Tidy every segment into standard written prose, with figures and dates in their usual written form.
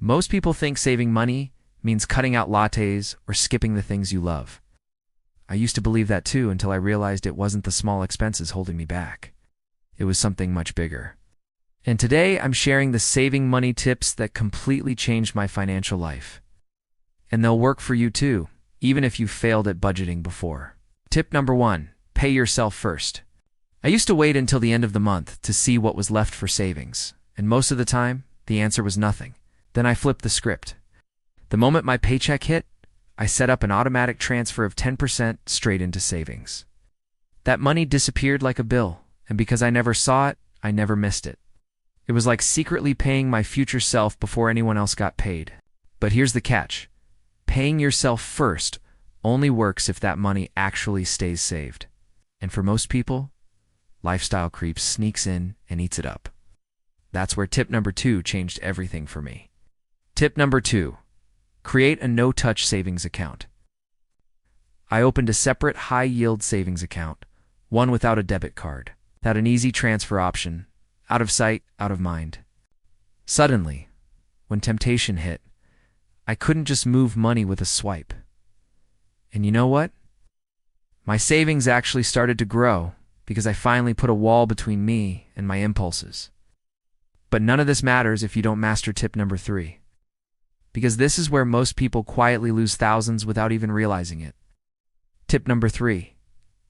Most people think saving money means cutting out lattes or skipping the things you love. I used to believe that too until I realized it wasn't the small expenses holding me back. It was something much bigger. And today I'm sharing the saving money tips that completely changed my financial life. And they'll work for you too, even if you failed at budgeting before. Tip number 1, pay yourself first. I used to wait until the end of the month to see what was left for savings, and most of the time, the answer was nothing. Then I flipped the script. The moment my paycheck hit, I set up an automatic transfer of 10% straight into savings. That money disappeared like a bill, and because I never saw it, I never missed it. It was like secretly paying my future self before anyone else got paid. But here's the catch. Paying yourself first only works if that money actually stays saved. And for most people, lifestyle creep sneaks in and eats it up. That's where tip number 2 changed everything for me. Tip number 2, create a no-touch savings account. I opened a separate high-yield savings account, one without a debit card, without an easy transfer option, out of sight, out of mind. Suddenly, when temptation hit, I couldn't just move money with a swipe. And you know what? My savings actually started to grow because I finally put a wall between me and my impulses. But none of this matters if you don't master tip number 3. Because this is where most people quietly lose thousands without even realizing it. Tip number 3,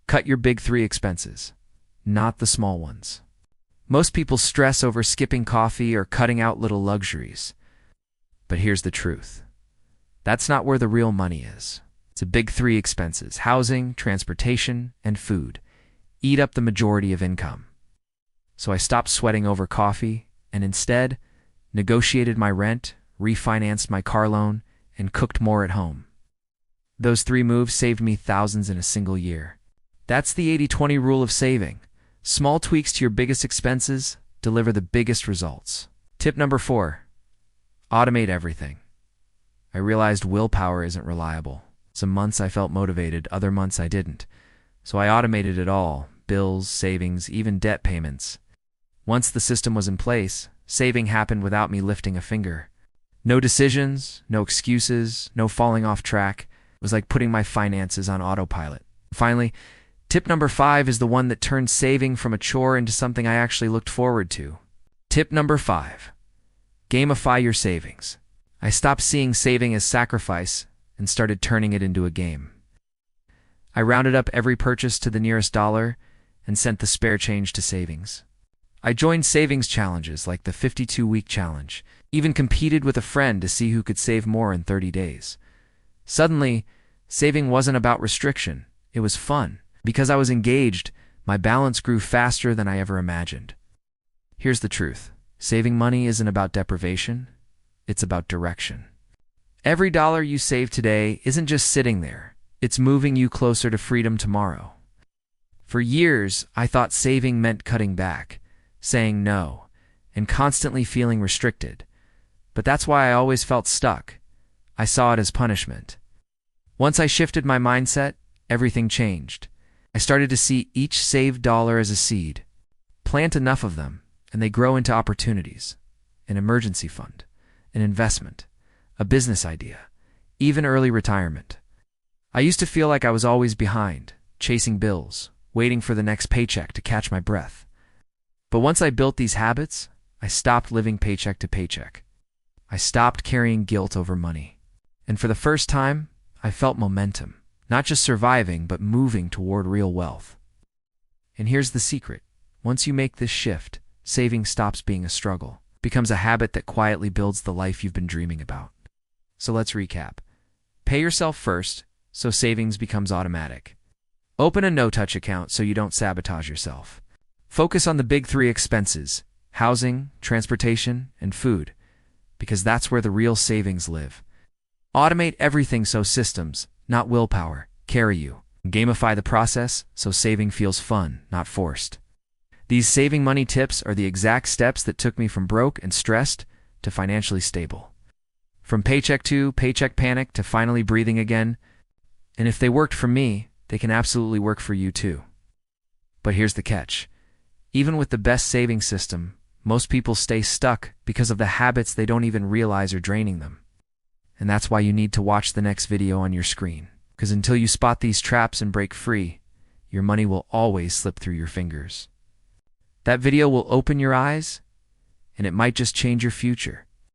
cut your big 3 expenses, not the small ones. Most people stress over skipping coffee or cutting out little luxuries. But here's the truth. That's not where the real money is. It's the big 3 expenses: housing, transportation, and food eat up the majority of income. So I stopped sweating over coffee and instead negotiated my rent, refinanced my car loan, and cooked more at home. Those 3 moves saved me thousands in a single year. That's the 80-20 rule of saving. Small tweaks to your biggest expenses deliver the biggest results. Tip number 4, automate everything. I realized willpower isn't reliable. Some months I felt motivated, other months I didn't. So I automated it all: bills, savings, even debt payments. Once the system was in place, saving happened without me lifting a finger. No decisions, no excuses, no falling off track. It was like putting my finances on autopilot. Finally, tip number 5 is the one that turned saving from a chore into something I actually looked forward to. Tip number 5, gamify your savings. I stopped seeing saving as sacrifice and started turning it into a game. I rounded up every purchase to the nearest dollar and sent the spare change to savings. I joined savings challenges like the 52-week challenge, even competed with a friend to see who could save more in 30 days. Suddenly, saving wasn't about restriction, it was fun. Because I was engaged, my balance grew faster than I ever imagined. Here's the truth. Saving money isn't about deprivation, it's about direction. Every dollar you save today isn't just sitting there, it's moving you closer to freedom tomorrow. For years, I thought saving meant cutting back, saying no, and constantly feeling restricted. But that's why I always felt stuck. I saw it as punishment. Once I shifted my mindset, everything changed. I started to see each saved dollar as a seed. Plant enough of them, and they grow into opportunities. An emergency fund, an investment, a business idea, even early retirement. I used to feel like I was always behind, chasing bills, waiting for the next paycheck to catch my breath. But once I built these habits, I stopped living paycheck to paycheck. I stopped carrying guilt over money. And for the first time, I felt momentum. Not just surviving, but moving toward real wealth. And here's the secret. Once you make this shift, saving stops being a struggle. It becomes a habit that quietly builds the life you've been dreaming about. So let's recap. Pay yourself first, so savings becomes automatic. Open a no-touch account so you don't sabotage yourself. Focus on the big 3 expenses: housing, transportation, and food, because that's where the real savings live. Automate everything so systems, not willpower, carry you. Gamify the process so saving feels fun, not forced. These saving money tips are the exact steps that took me from broke and stressed to financially stable. From paycheck to paycheck panic to finally breathing again. And if they worked for me, they can absolutely work for you too. But here's the catch. Even with the best saving system, Most people stay stuck because of the habits they don't even realize are draining them. And that's why you need to watch the next video on your screen. Because until you spot these traps and break free, your money will always slip through your fingers. That video will open your eyes, and it might just change your future.